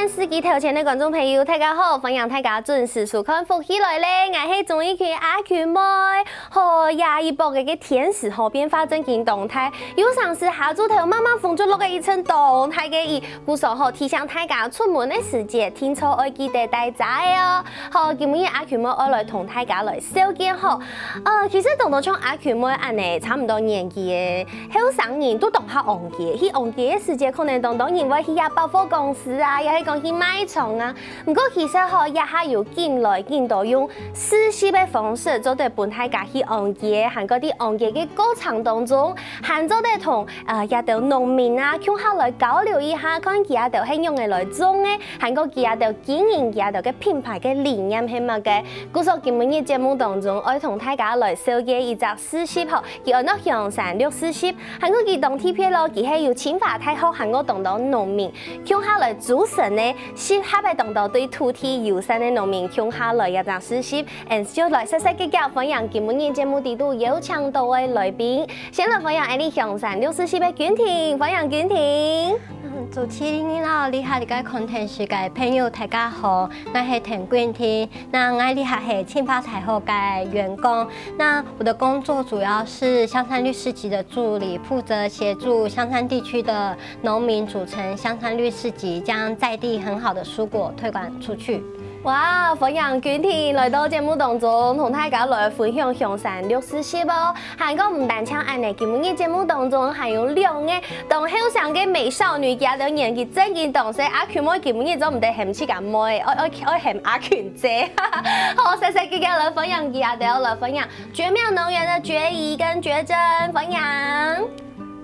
司机头前的观众朋友，大家好，欢迎大家准时收看福起来咧！我是综艺圈阿群妹，和亚一波嘅天时河变化最近动态，有上是下主头慢慢封住落嘅一层动态嘅伊，故说好提醒大家出门的时节，天初要记得带仔哦。好，今日阿群妹我来同大家来小见好。其实同到像阿群妹安尼差唔多年纪嘅后生人都懂下旺季，去旺季嘅时节可能当然会去下百货公司啊，又去讲去买床啊。不过其实吼也还有进来见到用实习的方式，做对本大家去旺季，含嗰啲旺季嘅过程当中，含做对同也到农民啊，向下来交流一下，看佢也到係用嘅来种嘅，含個佢也到經營，也到嘅品牌嘅理念係乜嘅。故所今日節目當中，我同大家來紹介一隻實習吼，叫安諾香山綠實習，含個佢當天片咯，佢係由清華大學含個當到農民，向下來組成呢，適合嘅當到對土地友善嘅農民，向下來一隻實習，就來細細嘅分享今日節目地度有請到嘅來賓，先來分享安尼香山綠實習嘅娟婷，分享娟婷。主持人好，你好，你個 content 是個朋友，大家好，我係田娟婷，那我你還係清華大學嘅員工，那我的工作主要是香山綠市集的助理，負責協助香山地區的農民組成香山綠市集，將在地很好的蔬果推廣出去。哇！歡迎娟婷來到節目當中，同大家來分享香山綠實習哦。還個唔單唱安尼，今日節目當中還有兩個當後生嘅美少女，加到年紀真嘅當時阿群妹今日都唔得嫌棄咁妹，我嫌阿群姐。好，細細嘅來分享，也都來分享絕妙農園的絕怡跟絕珍分享。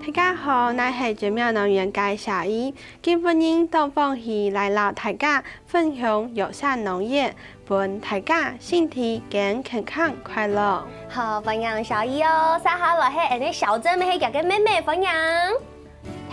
大家好，我係絕妙農園嘅小怡，今日到訪去來到大家分享友善農業，伴大家身體健康快樂。好，分享小怡哦，接下來係你小珍咪係夾嘅妹妹分享。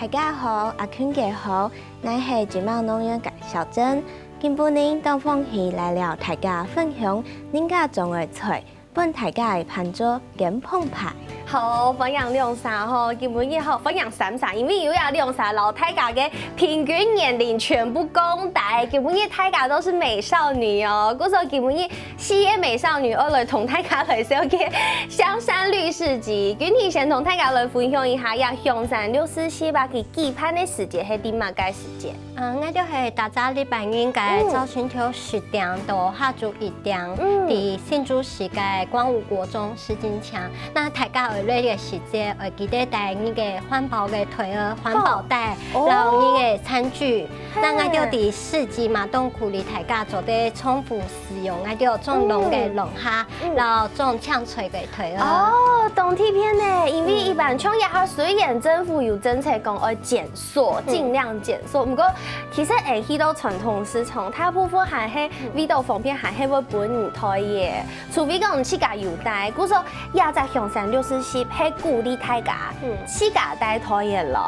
大家好，阿坤姐好，我係絕妙農園嘅小珍，今日到訪去來了大家分享人家種嘅菜，伴大家盤做健澎湃。好，分享兩啥吼，基本也好分享三啥，因為有呀兩啥老大家嘅平均年齡全部公大，基本大家都是美少女哦。嗰時候基本四個美少女，我來同大家來紹介香山綠市集。娟婷先同大家來分享一下呀，香山綠市集吧，佢舉辦嘅時間係點啊？個時間？我就係大家禮拜日嘅早晨頭10點到下晝1點，喺新竹市嘅光武國中實景場。那大家呢個時節，我記得帶呢個環保嘅腿兒、環保袋，然後呢個餐具。那我就喺市集馬東鼓勵大家做啲重複使用，我就種龍嘅龍蝦，然後種槍錘嘅腿兒。哦，當天片呢，因為一般創業下雖然政府有政策講要減塑，盡量減塑，不過其實去到傳統市場，大部分還係味道方面還係會本唔退嘅，除非講自家有帶，故說也在香山綠市集係鼓勵大家自家帶退嘅來。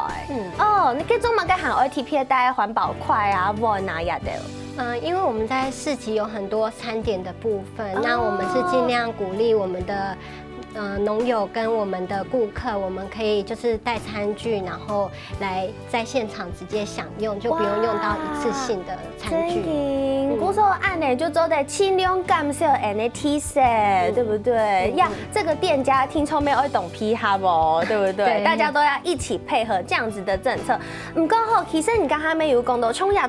哦，你嗰種嘛嘅行愛貼片帶環保筷啊、碗啊也都。因為我們在市集有很多餐點的部分，那我們是盡量鼓勵我們的農友跟我們的顧客，我們可以就是帶餐具，然後來在現場直接享用，就不用用到一次性的餐具。古時候按呢就做得輕量減少 NFT 對不對？呀，這個店家聽說沒有會懂批哈不，對不對？大家都要一起配合這樣子的政策。唔過吼，其實你剛才沒有講到創業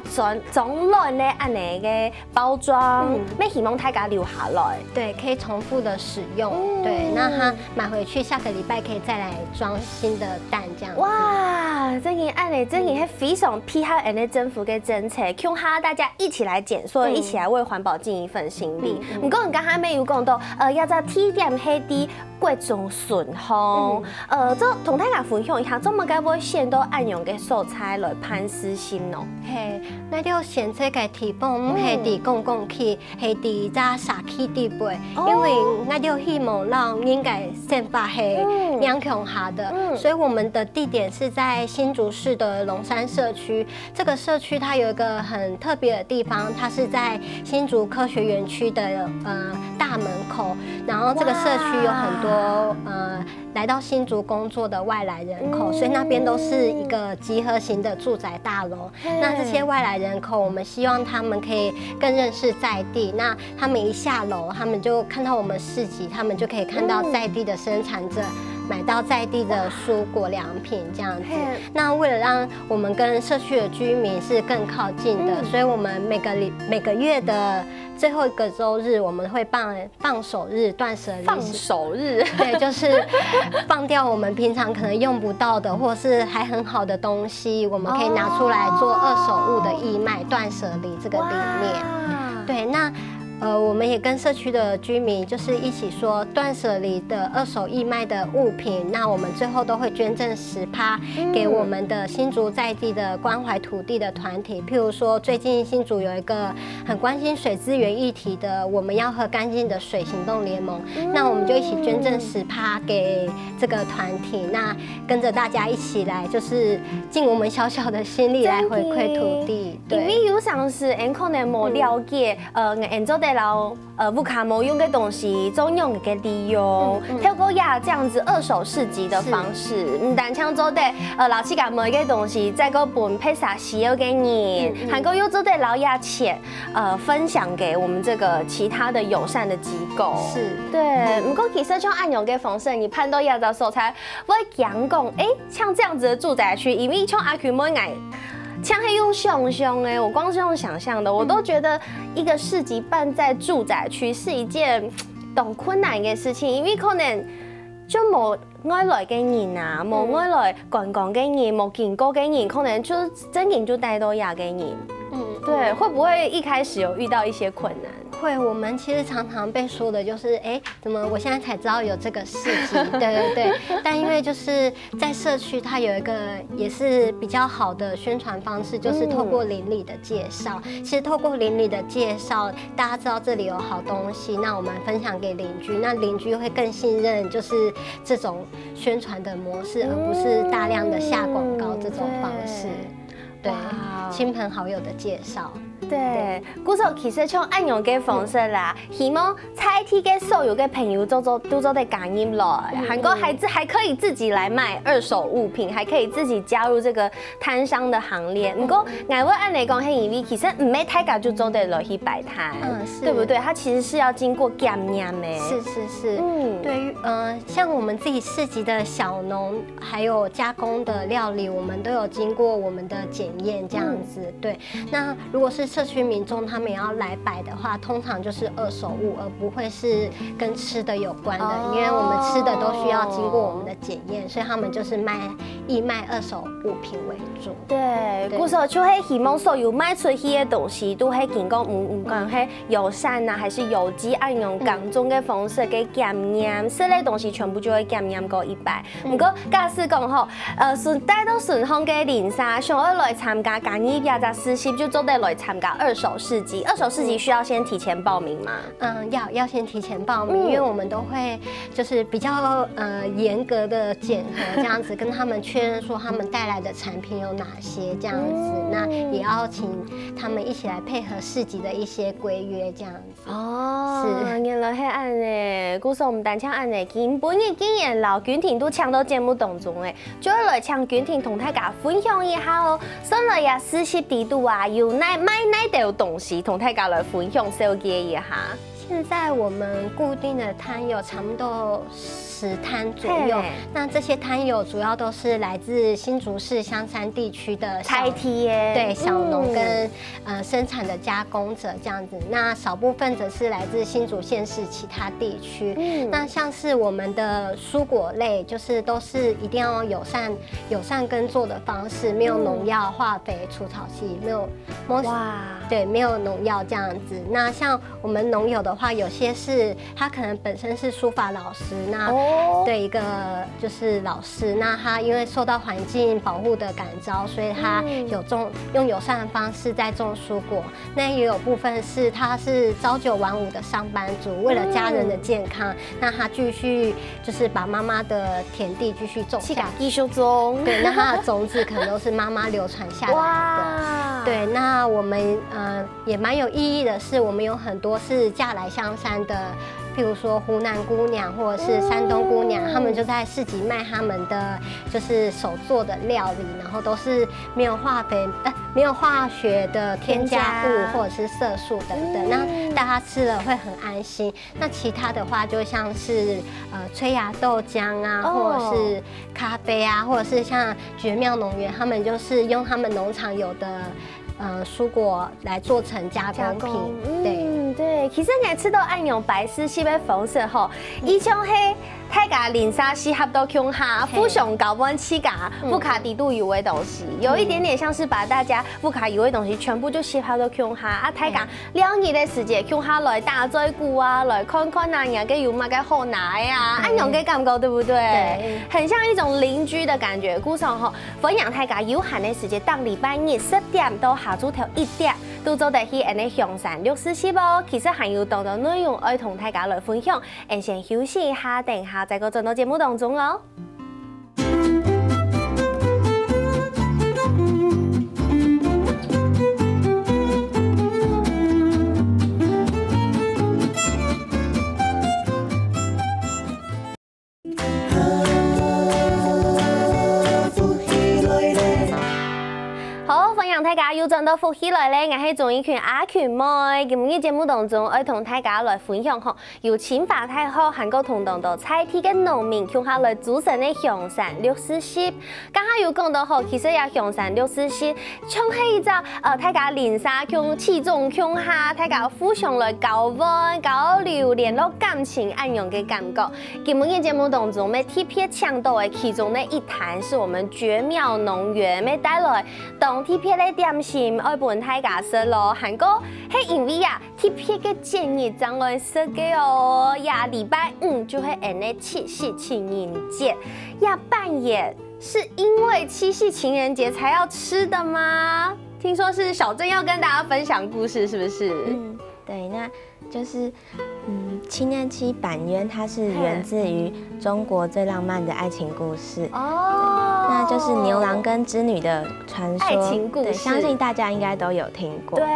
種類呢按呢嘅包裝，咩希望大家留下來，對，可以重複的使用，對，那它買回去下個禮拜可以再來裝新的蛋，這樣。哇，真係按呢，真係係非常批合人哋政府嘅政策，讓下大家一起來減塑，一起來為環保盡一份心力。唔過你剛才沒有講到，要在T點係啲貴过种顺风。这同大家分享一下，怎么该会选到按用嘅素材来攀丝线咯？嘿，咱要选这个地方，唔系伫公共区，系伫在社区地背，因为咱要希望让应该先发系两强下的，所以我们的地点是在新竹市的龙山社区。这个社区它有一个很特别的地方，它是在新竹科学园区的大门口，然后这个社区有很多来到新竹工作的外来人口，所以那边都是一个集合型的住宅大楼。那这些外来人口，我们希望他们可以更认识在地。那他们一下楼，他们就看到我们市集，他们就可以看到在地的生产者。买到在地的蔬果良品这样子，那为了让我们跟社区的居民是更靠近的，所以我们每个月的最后一个周日，我们会放手日、断舍离。放手日，对，就是放掉我们平常可能用不到的，或是还很好的东西，我们可以拿出来做二手物的义卖、断舍离这个理念。对，那。我们也跟社区的居民就是一起说，断舍离的二手义卖的物品，那我们最后都会捐赠10%给我们的新竹在地的关怀土地的团体。譬如说，最近新竹有一个很关心水资源议题的，我们要喝干净的水行动联盟，那我们就一起捐赠10%给这个团体，那跟着大家一起来，就是尽我们小小的心力来回馈土地。因为有上是可能冇了解，做的老不卡冇用嘅东西，总用嘅利用，透过呀这样子二手市集的方式，唔但抢做的老七甲冇嘅东西，再个本配啥需要给你，还够又做的老亚钱，分享给我们这个其他的友善的机构。是，对。不过其实像按用嘅方式，你判断亚的时候才会讲讲，像这样子的住宅区，因为像阿群冇爱。像黑用熊哎，我光是用想象的，我都觉得一个市集办在住宅区是一件懂困难的事情，因为可能就冇外来嘅人啊，冇外来观光嘅人，冇见过嘅人，可能就真嘅就带到亚嘅人。对，会不会一开始有遇到一些困难？会，我们其实常常被说的就是，怎么我现在才知道有这个市集？对。但因为就是在社区，它有一个也是比较好的宣传方式，就是透过邻里的介绍。其实透过邻里的介绍，大家知道这里有好东西，那我们分享给邻居，那邻居会更信任，就是这种宣传的模式，而不是大量的下广告这种方式。对，亲朋好友的介绍。对，故说其实像按用嘅方式啦，希望在地嘅所有嘅朋友都做得感应了，韩国孩子还可以自己来卖二手物品，还可以自己加入这个摊商的行列。不过，我按嚟讲，係因为其实唔係大家就做得落去摆摊，对不对？它其实是要经过检验的。是，对于像我们自己市集的小农，还有加工的料理，我们都有经过我们的检验，这样子。对，那如果是社区民众他们也要来摆的话，通常就是二手物，而不会是跟吃的有关的，因为我们吃的都需要经过我们的检验，所以他们就是义卖二手物品为主。对，故说就係希望所有卖出去的东西都係經過唔管係友善啊，還是有機按用港中嘅方式嘅檢驗，這類東西全部就會檢驗過100。不過假使講吼，帶到順豐嘅零沙想要來參加簡易亞雜實習，就做得來參加二手市集。二手市集需要先提前報名嗎？要先提前報名，因為我們都會就是比較嚴格的檢核，這樣子跟他們確認說他們帶來的產品有哪些，這樣子，那也要請他們一起來配合市集的一些規約，這樣子。是，原來係按誒，故說唔單搶按誒，根本嘅經驗老娟婷都搶到節目當中誒，就來搶娟婷同大家分享一下哦。上來呀，實習地度啊，有買哪條東西同大家來分享紹介一下。現在我們固定的攤友差不多10攤左右，那這些攤友主要都是來自新竹市香山地區的菜梯耶，對，小農跟生產的加工者這樣子。那少部分則是來自新竹縣市其他地區。那像是我們的蔬果類，就是都是一定要友善耕作的方式，沒有農藥、化肥、除草劑，沒有。哇。对，没有农药这样子。那像我们农友的话，有些是他可能本身是书法老师，那对一个就是老师，那他因为受到环境保护的感召，所以他有用友善的方式在种蔬果。那也有部分是他是朝9晚5的上班族，为了家人的健康，那他继续就是把妈妈的田地继续种下去。艺术中，对，那它的种子可能都是妈妈流传下来的。对，那我们也蛮有意义的是，我们有很多是嫁来香山的。譬如说湖南姑娘或者是山东姑娘，他们就在市集卖他们的就是手做的料理，然后都是没有没有化学的添加物或者是色素等等，那大家吃了会很安心。那其他的话，就像是催芽豆浆啊，或者是咖啡啊，或者是像绝妙农园，他们就是用他们农场有的蔬果来做成加工品，对，其实我吃到按用白丝烯的方式吼，以前嘿。太家零沙西合都穷哈，富雄搞不起嘎，富卡低度油的东西，有一点点像是把大家富卡油的东西全部就吸合都穷哈啊！太家2年的时间穷哈来大追股啊，来看看哪样个有嘛个好拿呀，按用个感觉对不对？对，很像一种邻居的感觉。故上吼，分享太家有限的时间，当礼拜日10点到下晝頭1點，都做得去安尼香山64哦。其實還有多多內容要同大家來分享，先休息一下，等下。在個轉到節目當中哦。大家又轉到福喜來咧，我係總一群阿群妹。今日節目當中，要同大家來分享吼，由清華大學韓國同當到菜地嘅農民，向下來組成嘅香山64。剛剛有講到吼，其實也香山64，像係一隻大家連沙向氣中向下，大家互相來交換、交流、聯絡感情安樣嘅感覺。今日嘅節目當中，要特別搶到嘅其中的一壇，是我們絕妙農園要帶來當特別嘅點心，愛本大家食咯。韓國係因為啊，特別嘅節日將來食嘅哦，呀禮拜5就會安尼七夕情人節，呀半夜是因為七夕情人節才要吃的嗎？聽說是小珍要跟大家分享故事，是不是？對，那就是七年期板冤，它是源自於中國最浪漫的愛情故事哦，那就是牛郎跟織女的傳說，愛情故事，相信大家應該都有聽過。對，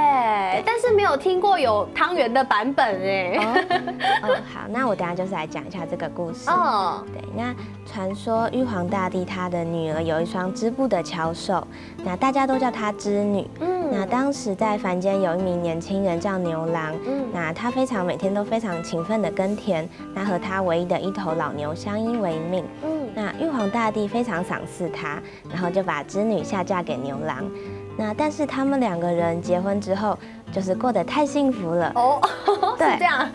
但是沒有聽過有湯圓的版本哎。好，那我等下就是來講一下這個故事。哦，對，那傳說玉皇大帝他的女兒有一雙織布的巧手，那大家都叫她織女。那當時在凡間有一名年輕人叫牛郎，那他每天都非常勤奮的耕田，那和他唯一的一頭老牛相依為命。那玉皇大帝非常賞識他，然後就把織女下嫁給牛郎。那但是他們兩個人結婚之後，就是過得太幸福了。哦，對，是這樣。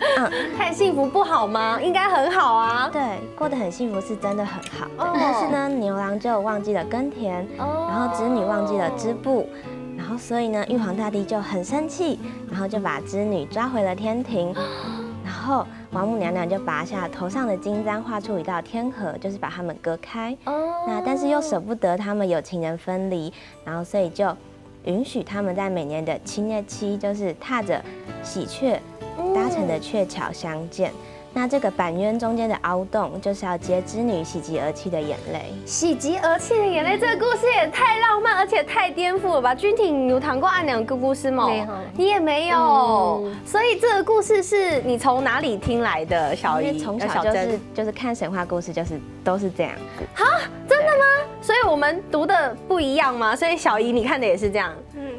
太幸福不好嗎？應該很好啊。對，過得很幸福是真的很好的。但是呢，牛郎就忘記了耕田，然後織女忘記了織布。然後，所以呢，玉皇大帝就很生氣，然後就把織女抓回了天庭。然後王母娘娘就拔下頭上的金簪，畫出一道天河，就是把他們割開。那但是又捨不得他們有情人分離，然後所以就允許他們在每年的7月7，就是踏着喜鵲搭成的鵲橋相見。那這個板冤中間的凹洞，就是要接織女喜極而泣的眼淚。喜極而泣的眼淚，這個故事也太浪漫，而且太顛覆了吧？君婷，你有談過兩個故事嗎？沒有，你也沒有。所以這個故事是你從哪裡聽來的？小姨從小就是看神話故事，就是都是這樣子。哈，真的嗎？所以我們讀的不一樣嗎？所以小姨你看的也是這樣？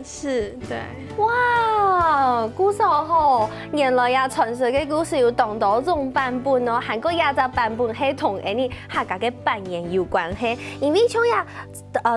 是，對。哇，故事吼，原來呀傳說嘅故事有當多種版本哦，韓國也隻版本係同你客家嘅扮演有關係，因為像呀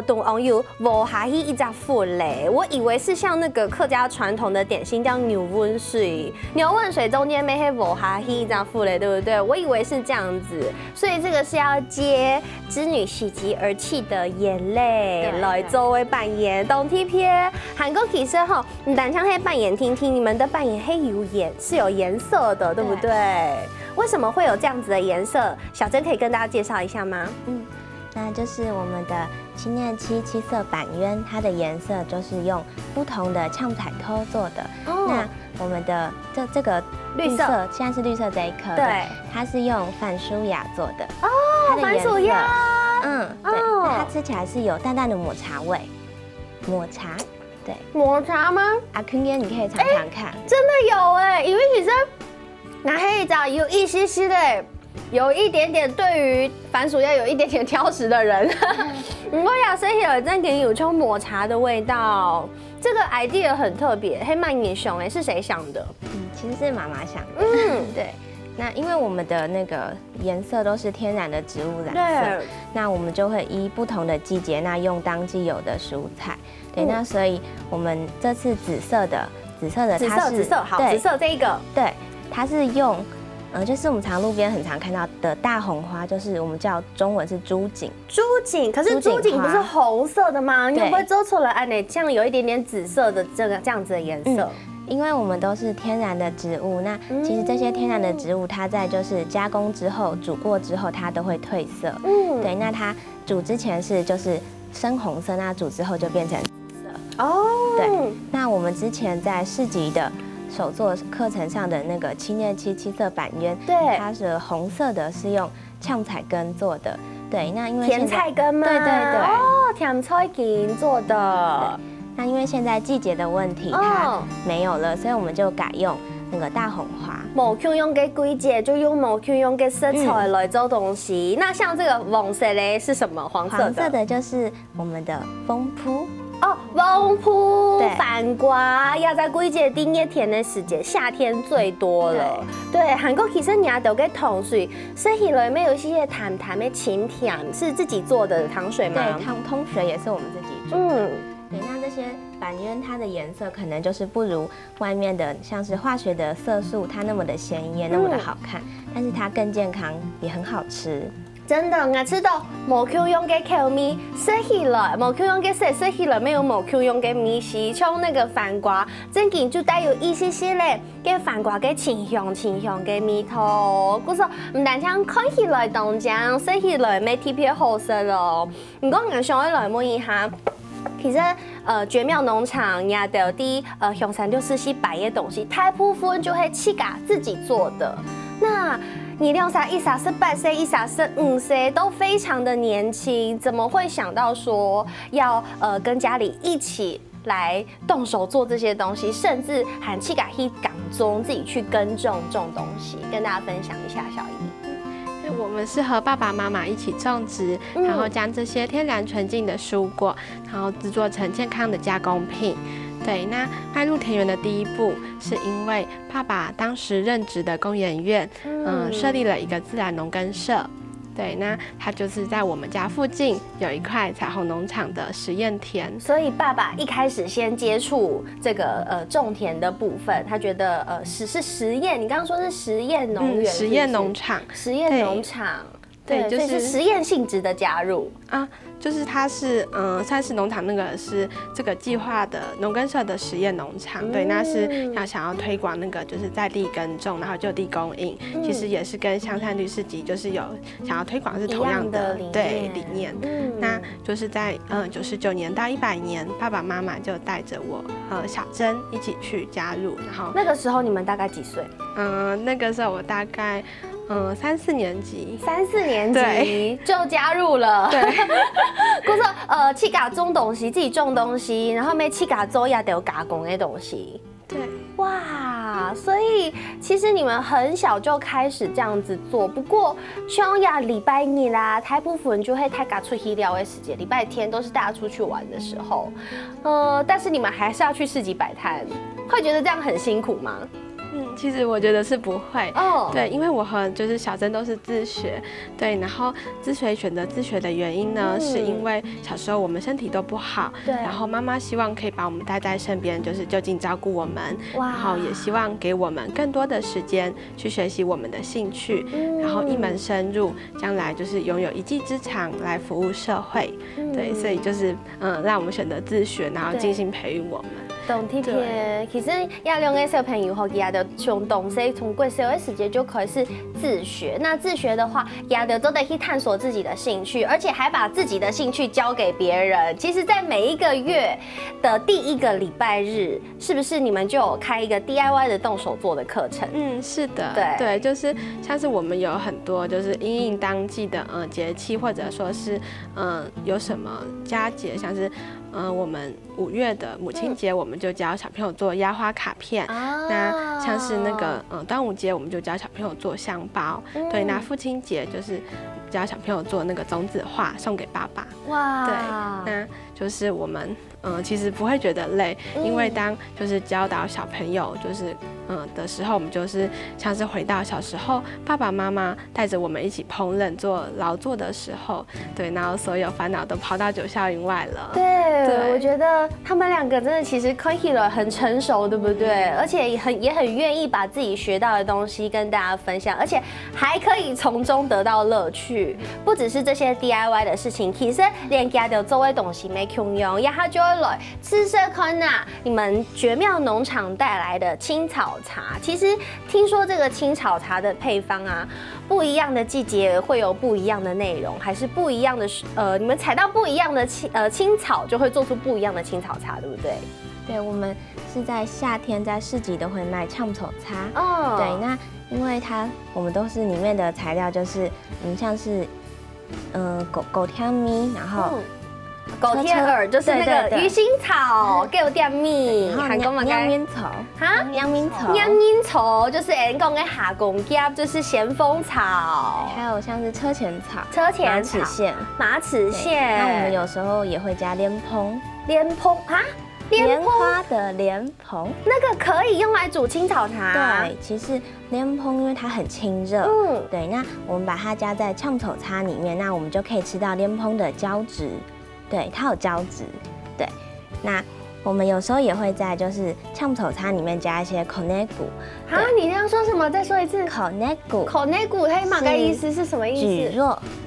同網友無下去一隻粉嘞，我以為是像那個客家傳統的點心叫牛溫水，牛溫水中間沒係無下去一隻粉嘞，對不對？我以為是這樣子，所以這個是要接織女喜極而泣气的眼泪来作为扮演董贴片。韩国其实哈，你单枪黑扮演听听，你们的扮演黑是有颜色的，对不对？为什么会有这样子的颜色？小珍可以跟大家介绍一下吗？那就是我们的青念七色板鸢，它的颜色就是用不同的呛彩托做的。那我们的这个绿色，现在是绿色这一颗，对，它是用番薯芽做的。番薯芽，对，它吃起来是有淡淡的抹茶味。抹茶，对，抹茶吗？阿坤哥，你可以尝尝看。真的有哎，因为其实那黑枣有一些些的。有一点点对于番薯要有一点点挑食的人，不过呀，所以有真给有冲抹茶的味道，这个 idea 很特别，黑曼也熊哎，是谁想的？其实是妈妈想的。对。那因为我们的那个颜色都是天然的植物染色，那我们就会依不同的季节，那用当季有的蔬菜。对，那所以我们这次紫色的，它是紫色这一个，对，它是用。就是我们常路边很常看到的大红花，就是我们叫中文是朱槿。可是朱槿不是红色的吗？你会不会做错了？哎，这样有一点点紫色的这样子的颜色。因为我们都是天然的植物，那其实这些天然的植物，它在就是加工之后、煮过之后，它都会褪色。对，那它煮之前就是深红色，那煮之后就变成紫色。对，那我们之前在市集的手作课程上的那个青念七色板鸢，对，它是红色的，是用呛彩根做的。对，那因为甜菜根吗？对，甜菜根做的。那因为现在季节的问题，它没有了，所以我们就改用那个大红花。冇去用嘅季节，就用冇去用嘅色彩来做东西。那像这个黄色嘞是什么？黄色的就是我们的蜂扑。蜂扑、番瓜，要在季节顶一天的时间，夏天最多了。对，韩国其实人家都给糖水，所以里面有一些淡淡的清甜，是自己做的糖水吗？对，通水也是我们自己做。对，那这些板鸢它的颜色可能就是不如外面的像是化学的色素，它那么的鲜艳，那么的好看，但是它更健康，也很好吃。真的，我吃到冇去用嘅口味，食起来冇去用嘅食起来没有冇去用嘅味是像那个番瓜，真正就带有一些些咧嘅番瓜嘅清香嘅味道。故说唔但像看起来当正，食起来没特别好食咯。不过我想要来问一下。其实，绝妙农场也都啲香山六四西摆嘅东西，大部分就係自家自己做的。那你28岁、15岁都非常的年轻，怎么会想到说要跟家里一起来动手做这些东西，甚至喊自家去港中自己去耕种东西，跟大家分享一下，小姨。我们是和爸爸妈妈一起种植，然后将这些天然纯净的蔬果，然后制作成健康的加工品。对，那迈入田园的第一步，是因为爸爸当时任职的工研院，设立了一个自然农耕社。对，那他就是在我们家附近有一块彩虹农场的实验田，所以爸爸一开始先接触这个种田的部分，他觉得是实验，你刚刚说是实验农园，实验农场，实验农场，对，就是实验性质的加入啊。就是它是算是农场那个是这个计划的农耕社的实验农场，对，那是想要推广那个就是在地耕种，然后就地供应，其实也是跟香山绿市集就是有想要推广是同样的理念。那就是在99年到100年，爸爸妈妈就带着我小珍一起去加入，然后那个时候你们大概几岁？那个时候我大概3、4年级，3、4年级就加入了。对，故说去家种东西，自己种东西，然后没去家做也得有加工的东西。对，哇，所以其实你们很小就开始这样子做。不过像呀礼拜日啦，大部分就会大家出去聊的时间，礼拜天都是大家出去玩的时候。但是你们还是要去市集摆摊，会觉得这样很辛苦吗？其实我觉得是不会哦，对，因为我和就是小珍都是自学，对，然后之所以选择自学的原因呢，是因为小时候我们身体都不好，对，然后妈妈希望可以把我们带在身边，就是就近照顾我们，然后也希望给我们更多的时间去学习我们的兴趣，然后一门深入，将来就是拥有一技之长来服务社会，对，所以就是让我们选择自学，然后精心培育我们。懂体贴，其实亚良的小朋友和亚的从懂事，从过小的时间就开始自学。那自学的话，亚的都得去探索自己的兴趣，而且还把自己的兴趣交给别人。其实，在每一个月的第一个礼拜日，是不是你们就有开一个 DIY 的动手做的课程？是的，对，就是像是我们有很多就是因应当季的节气，或者说是有什么佳节，像是我们5月的母亲节，我们就教小朋友做压花卡片。那像是那个端午节，我们就教小朋友做香包。对，那父亲节就是教小朋友做那个种子画送给爸爸。哇，对，那就是我们其实不会觉得累，因为当就是教导小朋友就是的时候，我们就是像是回到小时候爸爸妈妈带着我们一起烹饪做劳作的时候，对，然后所有烦恼都抛到九霄云外了。对，我觉得他们2个真的其实看起来很成熟，对不对？而且也很愿意把自己学到的东西跟大家分享，而且还可以从中得到乐趣。不只是这些 DIY 的事情，其实连家的周围东西没空用，也他就会来吃吃看呐。你们绝妙农场带来的青草茶，其实听说这个青草茶的配方啊，不一样的季节会有不一样的内容，还是不一样的你们采到不一样的青草，就会做出不一样的青草茶，对不对？对，我们是在夏天在市集都会卖菖草茶。哦，对，那因为我们都是里面的材料就是像是狗天米，然后狗天耳就是那个鱼腥草，给我点米，韩国嘛央面草哈，央面草，央面草就是讲的下公叶，就是咸丰草，还有像是车前草、马齿苋、马齿苋。那我们有时候也会加莲蓬啊。莲花的莲蓬，那个可以用来煮青草茶。对，其实莲蓬因为它很清热，对，那我们把它加在菖草茶里面，那我们就可以吃到莲蓬的胶质，对，它有胶质，对，那我们有时候也会在就是菖草茶里面加一些口内骨。啊，你刚刚说什么？再说一次。口内骨，口内骨，它马个意思是什么意思？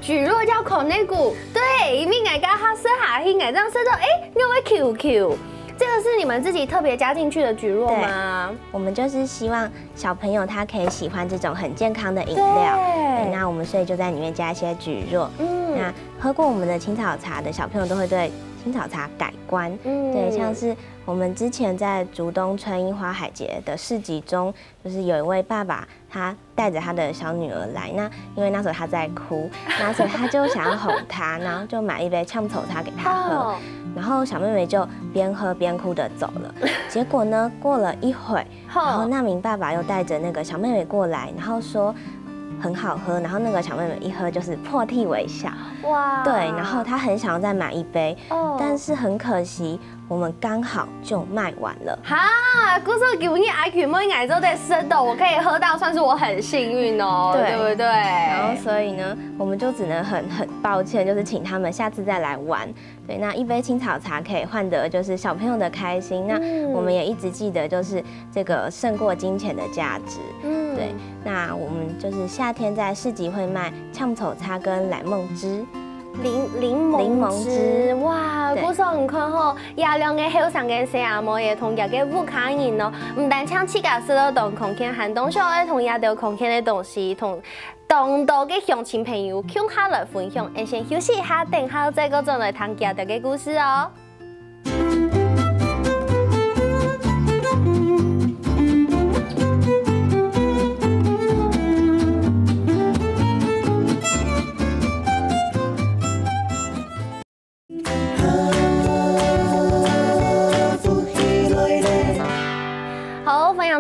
蒟蒟叫口内骨，对，因为我刚它说下去，我这样说到，你会 QQ。这个是你们自己特别加进去的蒟蒻吗？我们就是希望小朋友他可以喜欢这种很健康的饮料，对，那我们所以就在里面加一些蒟蒻。那喝过我们的青草茶的小朋友都会对青草茶改观。对，像是我们之前在竹东春樱花海节的市集中，就是有一位爸爸，他带着他的小女儿来，那因为那时候他在哭，那所以他就想要哄她，然后就买一杯菖草茶给她喝。然后小妹妹就边喝边哭的走了。结果呢，过了一会，然后那名爸爸又带着那个小妹妹过来，然后说很好喝。然后那个小妹妹一喝就是破涕为笑。哇！对，然后她很想要再买一杯，但是很可惜，我们刚好就卖完了。哈，姑说给你爱去买奶之后再生的，我可以喝到，算是我很幸运哦，对不对？然后所以呢，我们就只能很抱歉，就是请他们下次再来玩。对，那一杯青草茶可以换得就是小朋友的开心。那我们也一直记得，就是这个胜过金钱的价值。对，那我们就是夏天在市集会卖菖草茶跟奶檬汁。柠檬汁，哇！古时候你看吼，亚亮嘅后生嘅小阿嬷也同亚嘅武卡人咯，唔但唱起家是咯，同空间寒冬小嘅同亚都空间嘅东西，同多嘅乡亲朋友共下来分享。先休息一下，等下再个再来谈亚的嘅故事哦。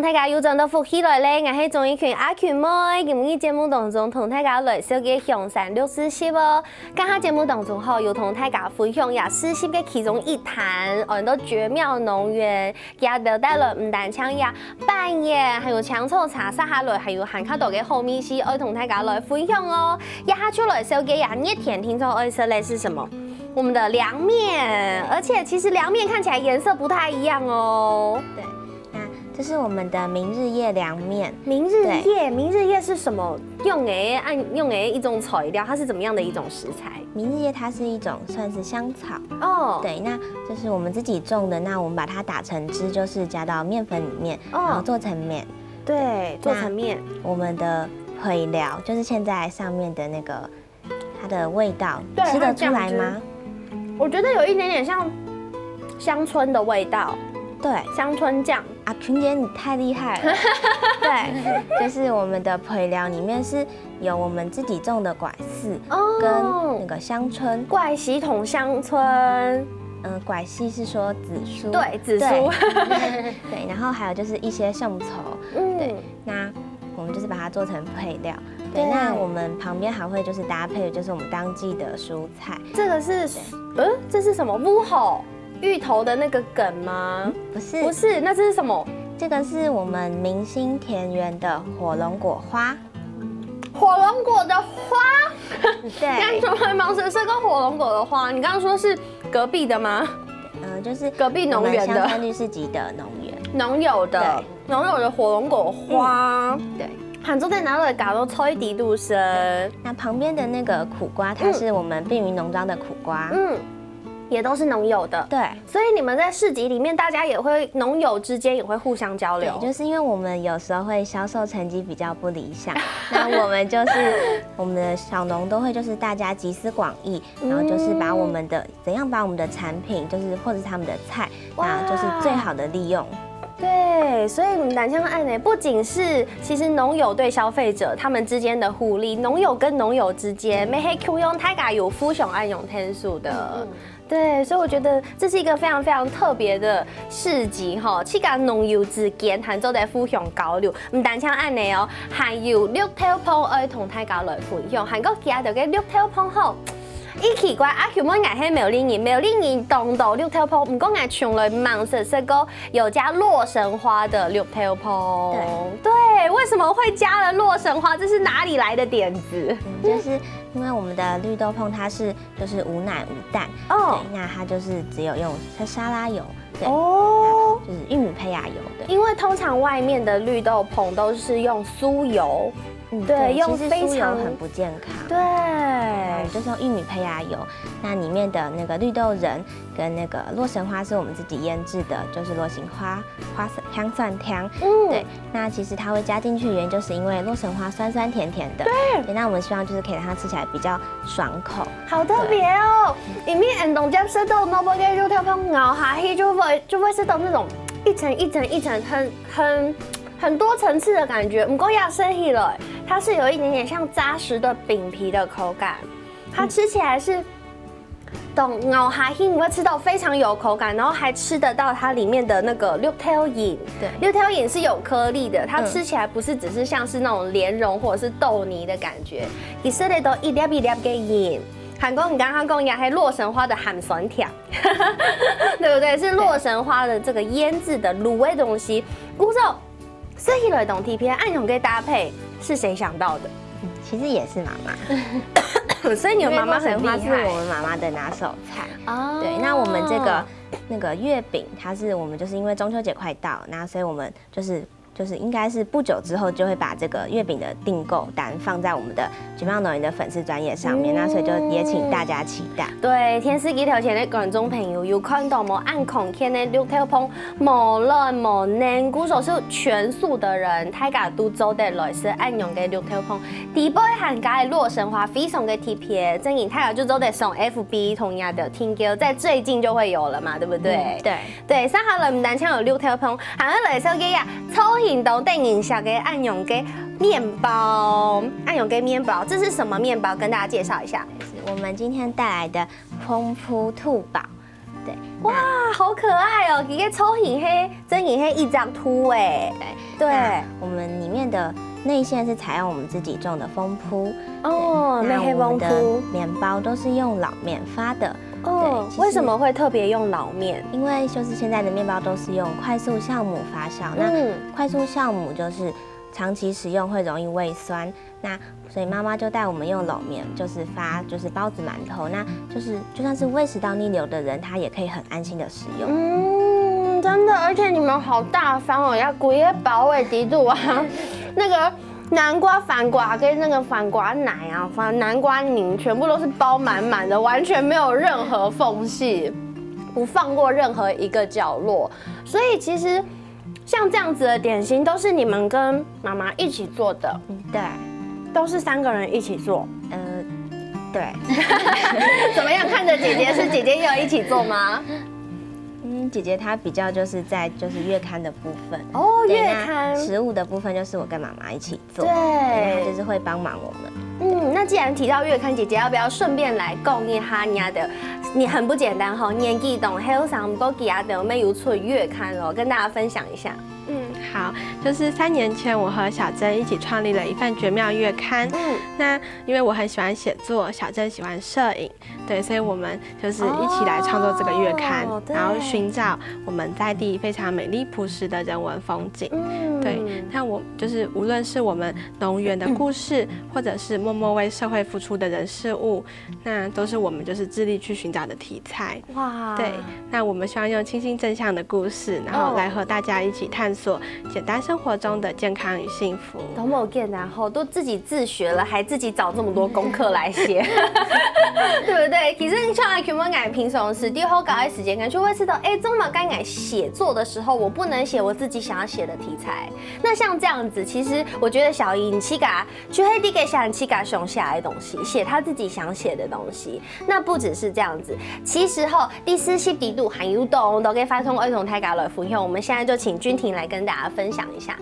大家又真到福起来咧，我係中一群阿群妹，今日節目當中同大家來小嘅香山60哦。今下節目當中又同大家分享也40嘅其中一壇，按到絕妙農園，也得帶來唔單槍也扮演，還有搶醋茶沙下來，還有韓卡多嘅好米絲，愛同大家來分享哦。一下出來小嘅也熱甜，聽說愛食的是什麼？我們的涼麵，而且其實涼麵看起來顏色不太一樣哦。对，那这是我们的明日夜凉面。明日夜是什么？用的一种材料，它是怎么样的一种食材？明日夜它是一种算是香草哦，对，那这是我们自己种的，那我们把它打成汁，就是加到面粉里面，然后做成面。对，做成面。我们的配料就是现在上面的那个它的味道，吃得出来吗？我觉得有一点点像乡村的味道，对，乡村酱。啊，群姐你太厉害了，对，就是我们的配料里面是有我们自己种的拐柿跟那个香椿，怪喜桶香椿。拐系是说紫苏，对，紫苏，对，然后还有就是一些宋稠，对，那我们就是把它做成配料。对，那我们旁边还会就是搭配的就是我们当季的蔬菜。这个是，这是什么？乌吼芋头的那个梗吗？不是，不是，那这是什么？这个是我们明星田园的火龙果花。火龙果的花？对，刚从来忙着是个火龙果的花。你刚刚说是隔壁的吗？就是隔壁农园的香川绿世集的农园，农友的火龙果花。对。杭州在哪里搞到吹笛度声？那旁边的那个苦瓜，它是我们碧云农庄的苦瓜，也都是农友的。对，所以你们在市集里面，大家也会农友之间也会互相交流。对，就是因为我们有时候会销售成绩比较不理想，那我们就是我们的小农都会就是大家集思广益，然后就是把我们的怎样把我们的产品，就是或者是他们的菜，那就是最好的利用。对，所以南枪案呢，不仅是其实农友对消费者他们之间的互利，农友跟农友之间，没黑 Q 用太嘎有夫熊暗用天数的。对，所以我觉得这是一个非常非常特别的市集哈，去甲农友之间，杭州的互相交流，唔单枪案呢哦，还有绿头棚爱同大家来分享，韩国其他嘅绿头棚吼。伊奇怪，阿 Q 冇嗌係苗栗人當到綠頭棚，唔過嗌從來忙食個有加洛神花的綠頭棚。對，為什麼會加了洛神花？這是哪裡來的點子？就是因為我們的綠豆椪它是就是無奶無蛋，對，那它就是只有用沙拉油，對，就是玉米胚芽油的。因為通常外面的綠豆椪都是用酥油。对，用非常很不健康。对，就是用玉米胚芽油，那里面的那个绿豆仁跟那个洛神花是我们自己腌制的，就是洛神花香蒜汤。对，那其实它会加进去，原因就是因为洛神花酸酸甜甜的。对，那我们希望就是可以让它吃起来比较爽口。好特别哦！里面很懂接吃到萝卜跟肉条碰咬下去，就会吃到那种一层一层很多层次的感觉。不过要生起了，它是有一点点像扎实的饼皮的口感，它吃起来是懂咬下去，你会吃到非常有口感，然后还吃得到它里面的那个绿豆饮。对，绿豆饮是有颗粒的，它吃起来不是只是像是那种莲蓉或者是豆泥的感觉，以色列都一粒一粒给饮。韩国你刚刚讲也是洛神花的含酸甜，对不对？是洛神花的这个腌制的卤味东西。古早设计了懂 T P 暗涌给搭配是谁想到的？其实也是妈妈，所以你们妈妈很厉害，是我们妈妈的拿手菜。哦，对，那我们这个那个月饼，它是我们就是因为中秋节快到，那所以我们就是应该是不久之后就会把这个月饼的订购单放在我们的绝妙农园的粉丝专页上面，那所以就也请大家期待。对，天司机头前的观众朋友有看到冇？按孔天的绿豆椪，冇嫩冇嫩，鼓手是全素的人，大家都做得来是按用嘅绿豆椪。第波涵盖洛神花非常嘅贴片，正影太阳就都得送 FB 同样的听歌，在最近就会有了嘛，对不对？对，上下来唔单唱有绿豆椪，还有来手机呀，超行动电影下嘅按用嘅面包，按用嘅面包，这是什么面包？跟大家介绍一下。我们今天带来的丰富兔堡。对，哇，好可爱哦！一个抽hình黑，真hình黑一张图哎。对，我们里面的内馅是采用我们自己种的蜂扑哦，那黑蜂我们的扑面包都是用老面发的。哦，对，为什么会特别用老面？因为就是现在的面包都是用快速酵母发酵，那快速酵母就是长期使用会容易胃酸，那所以妈妈就带我们用老面，就是发就是包子馒头，那就是就算是胃食道逆流的人，他也可以很安心的使用。真的，而且你们好大方哦，要规个包的底度啊，那个南瓜、反瓜跟那个反瓜奶啊，南瓜泥全部都是包满满的，完全没有任何缝隙，不放过任何一个角落。所以其实像这样子的点心，都是你们跟妈妈一起做的，对，都是3个人一起做。对。怎么样？看着姐姐，是姐姐也有一起做吗？姐姐她比较就是在月刊的部分哦，对月刊食物的部分就是我跟妈妈一起做，对，她就是会帮忙我们。那既然提到月刊，姐姐要不要顺便来讲一下你的？你很不简单哈，年纪动还有啥不够给啊的，我们有出月刊哦，跟大家分享一下。好，就是3年前我和小珍一起创立了一份绝妙月刊。那因为我很喜欢写作，小珍喜欢摄影，对，所以我们就是一起来创作这个月刊，然后寻找我们在地非常美丽朴实的人文风景。对，那我就是无论是我们农园的故事，或者是默默为社会付出的人事物，那都是我们就是致力去寻找的题材。哇，对，那我们希望用清新正向的故事，然后来和大家一起探索简单生活中的健康与幸福。都没有见，然后都自己自学了，还自己找这么多功课来写，对不对？其实像全部改平常时，第后搞的时间，感就会知道，哎，中马该改写作的时候，我不能写我自己想要写的题材。那像这样子，其实我觉得小姨你去嘎，去黑地给小去嘎熊下来的东西，写他自己想写的东西。那不只是这样子，其实后第4期底度还有动都给发送儿童台嘎来分享。我们现在就请君婷来跟大家分享一下。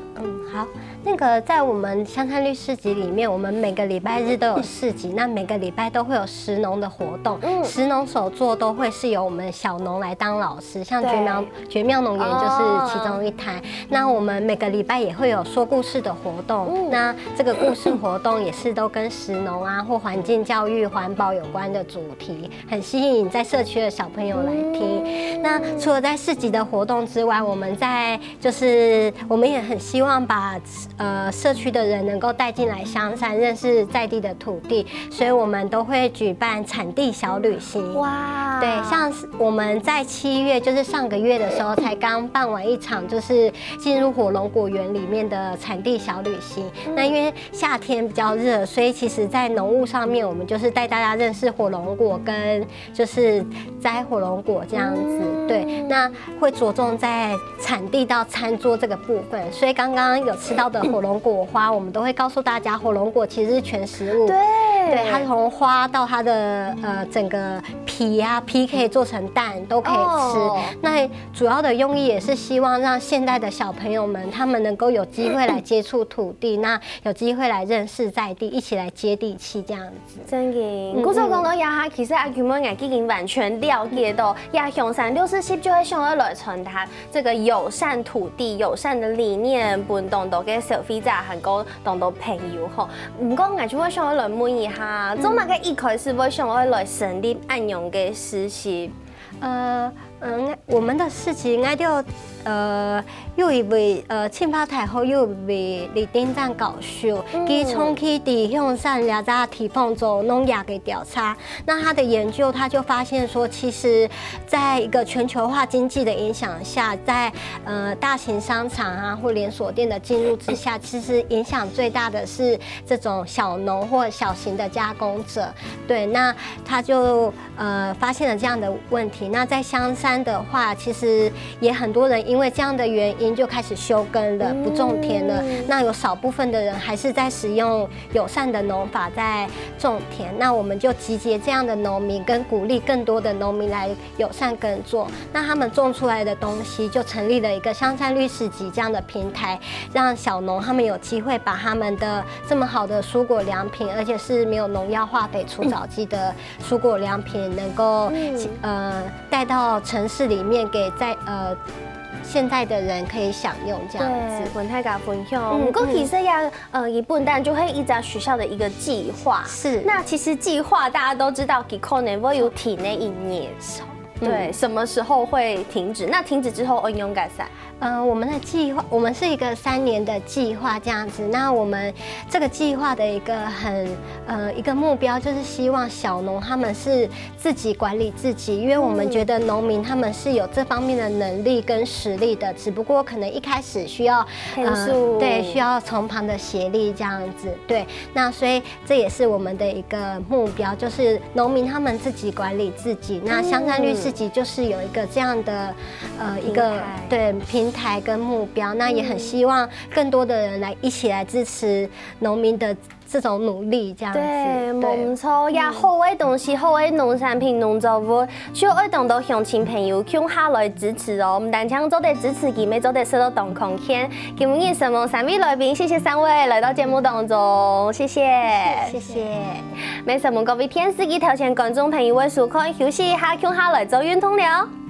好，那个在我们香山绿市集里面，我们每个礼拜日都有市集，那每个礼拜都会有食农的活动，食农手作都会是由我们小农来当老师，像绝妙农园就是其中一台。那我们每个礼拜也会有说故事的活动，那这个故事活动也是都跟食农啊或环境教育、环保有关的主题，很吸引在社区的小朋友来听。那除了在市集的活动之外，我们我们也很希望把社区的人能够带进来香山，认识在地的土地，所以我们都会举办产地小旅行。哇，对，像我们在7月，就是上个月的时候，才刚办完一场，就是进入火龙果园里面的产地小旅行。那因为夏天比较热，所以其实在农务上面，我们就是带大家认识火龙果，跟就是摘火龙果这样子。对，那会着重在产地到餐桌这个部分，所以刚刚有吃到的火龙果花，我们都会告诉大家，火龙果其实是全食物。对，它从花到它的整个皮啊，皮可以做成蛋，都可以吃。那主要的用意也是希望让现代的小朋友们，他们能够有机会来接触土地，那有机会来认识在地，一起来接地气这样子。真嘅，古早讲到呀哈，其实阿群们已经完全了解到，呀香山60就会想要来传达这个友善土地、友善的理念，分动到给消费者和个动到朋友吼。唔过阿群们想要来问一下，总嘛个一开始会想要来成立安阳嘅实习。我们的事情应该就有一位青花台后有一位李店长教授，他从去伫香山两家地方做农业的调查，那他的研究他就发现说，其实在一个全球化经济的影响下，在大型商场啊或连锁店的进入之下，其实影响最大的是这种小农或小型的加工者。对，那他就发现了这样的问题。那在香山山的话，其实也很多人因为这样的原因就开始休耕了，不种田了。那有少部分的人还是在使用友善的农法在种田。那我们就集结这样的农民，跟鼓励更多的农民来友善耕作。那他们种出来的东西，就成立了一个香山绿市集这样的平台，让小农他们有机会把他们的这么好的蔬果良品，而且是没有农药、化肥、除藻剂的蔬果良品，能够带到城市里面给现在的人可以享用这样子。跟大家分享。不过其实呀，一本单就会依照学校的一个计划。是。那其实计划大家都知道，可能会有停那一年。对，什么时候会停止？那停止之后，应用改善？我们的计划，我们是一个3年的计划这样子。那我们这个计划的一个目标，就是希望小农他们是自己管理自己，因为我们觉得农民他们是有这方面的能力跟实力的，只不过可能一开始需要对，需要从旁的协力这样子。对，那所以这也是我们的一个目标，就是农民他们自己管理自己。那香山绿市集就是有一个这样的一个平台跟目标，那也很希望更多的人一起来支持农民的这种努力，这样子。对，冇错呀，好嘅东西，好嘅农产品、农作物，需要更多乡亲朋友向下来支持哦。唔但想做得支持佢，咪做得收到同空间。今日什么3位来宾，谢谢3位来到节目当中，谢谢，谢谢。没什么各位天司机头前观众朋友，为收看休息一下，向下来做运动了。